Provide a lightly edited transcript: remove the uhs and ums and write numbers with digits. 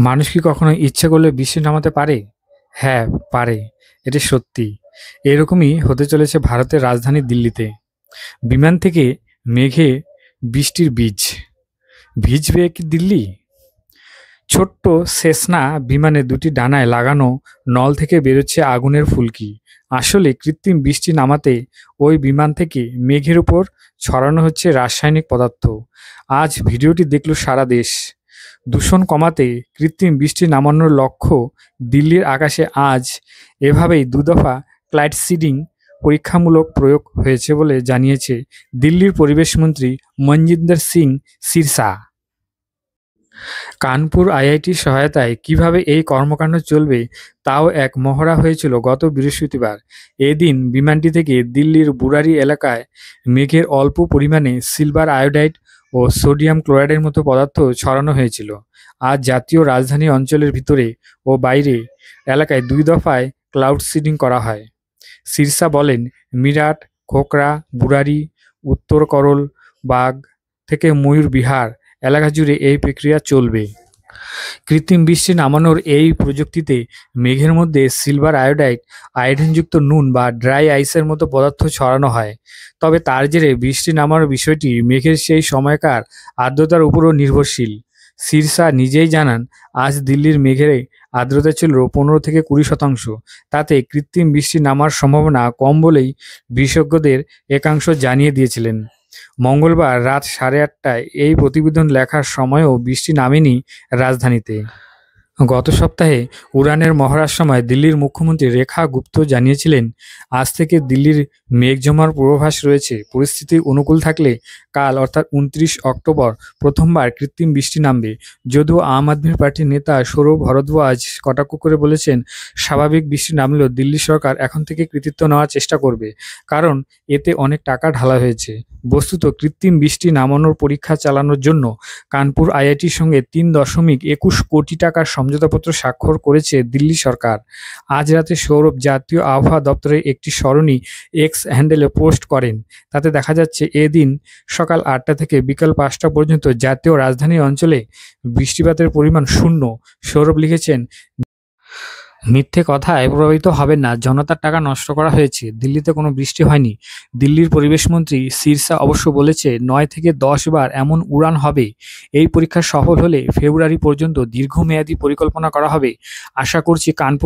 মানুষ কি কখনো ইচ্ছে করলে বৃষ্টি নামাতে পারে? হ্যাঁ, পারে। এটি সত্যি। এরকমই হতে চলেছে ভারতের রাজধানী দিল্লিতে। বিমান থেকে মেঘে বৃষ্টির বীজ। ভিজবে কি দিল্লি? ছোট্ট সেসনা বিমানে দুটি ডানায় লাগানো নল থেকে বেরোচ্ছে আগুনের ফুলকি। আসলে কৃত্রিম বৃষ্টি নামাতে ওই বিমান থেকে মেঘের উপর ছড়ানো হচ্ছে রাসায়নিক পদার্থ। আজ ভিডিওটি দেখল সারা দেশ। দূষণ কমাতে কৃত্রিম বৃষ্টি নামানোর লক্ষ্য দিল্লির আকাশে আজ এভাবেই দুদফা ক্লাইড সিডিং পরীক্ষামূলক প্রয়োগ হয়েছে বলে জানিয়েছে দিল্লির পরিবেশমন্ত্রী মনজিন্দর সিং সিরসা। কানপুর আইআইটির সহায়তায় কিভাবে এই কর্মকাণ্ড চলবে তাও এক মহড়া হয়েছিল গত বৃহস্পতিবার। এদিন বিমানটি থেকে দিল্লির বুরারি এলাকায় মেঘের অল্প পরিমাণে সিলভার আয়োডাইড ও সোডিয়াম ক্লোরাইডের মতো পদার্থ ছড়ানো হয়েছিল। আজ জাতীয় রাজধানী অঞ্চলের ভিতরে ও বাইরে এলাকায় ২ দফায় ক্লাউড সিডিং করা হয়। সিরসা বলেন, মিরাট, খোকরা, বুরারি, উত্তর করল বাগ থেকে ময়ূর বিহার এলাকা জুড়ে এই প্রক্রিয়া চলবে। কৃত্রিম বৃষ্টি নামানোর এই প্রযুক্তিতে মেঘের মধ্যে সিলভার আয়োডাইড, আয়োডিনযুক্ত নুন বা ড্রাই আইসের মতো পদার্থ ছড়ানো হয়। তবে তার জেরে বৃষ্টি নামানোর বিষয়টি মেঘের সেই সময়কার আর্দ্রতার উপরও নির্ভরশীল। সিরসা নিজেই জানান, আজ দিল্লির মেঘের আর্দ্রতা ছিল ১৫-২০%। তাতে কৃত্রিম বৃষ্টি নামার সম্ভাবনা কম বলেই বিশেষজ্ঞদের একাংশ জানিয়ে দিয়েছিলেন। মঙ্গলবার রাত ৮:৩০টায় এই প্রতিবেদন লেখার সময়ও বৃষ্টি নামেনি রাজধানীতে। গত সপ্তাহে উড়ানের মহড়ার সময় দিল্লির মুখ্যমন্ত্রী রেখা গুপ্ত জানিয়েছিলেন, আজ থেকে দিল্লির মেঘ জমার পূর্বাভাস রয়েছে। পরিস্থিতি অনুকূল থাকলে কাল অর্থাৎ ২৯ অক্টোবর প্রথমবার কৃত্রিম বৃষ্টি নামবে। যদিও আম আদমি পার্টির নেতা সৌরভ ভরদ্বাজ কটাক্ষ করে বলেছেন, স্বাভাবিক বৃষ্টি নামলেও দিল্লি সরকার এখন থেকে কৃতিত্ব নেওয়ার চেষ্টা করবে, কারণ এতে অনেক টাকা ঢালা হয়েছে। বস্তুত কৃত্রিম বৃষ্টি নামানোর পরীক্ষা চালানোর জন্য কানপুর আইআইটির সঙ্গে ৩.২১ কোটি টাকার সমঝোতাপত্র স্বাক্ষর করেছে দিল্লি সরকার। আজ রাতে সৌরভ জাতীয় আবহাওয়া দপ্তরের একটি সরণি এক্স হ্যান্ডেলে পোস্ট করেন। তাতে দেখা যাচ্ছে, এদিন সকাল ৮টা থেকে বিকাল ৫টা পর্যন্ত জাতীয় রাজধানী অঞ্চলে বৃষ্টিপাতের পরিমাণ শূন্য। সৌরভ লিখেছেন, মিথ্যে কথায় প্রভাবিত হবেন না, জনতার টাকা নষ্ট করা হয়েছে। দিল্লিতে কোনো বৃষ্টি হয়নি। দিল্লির পরিবেশমন্ত্রী সিরসা অবশ্য বলেছে, ৯ থেকে ১০ বার এমন উড়ান হবে। এই পরীক্ষা সফল হলে ফেব্রুয়ারি পর্যন্ত দীর্ঘমেয়াদী পরিকল্পনা করা হবে। আশা করছি কানপুর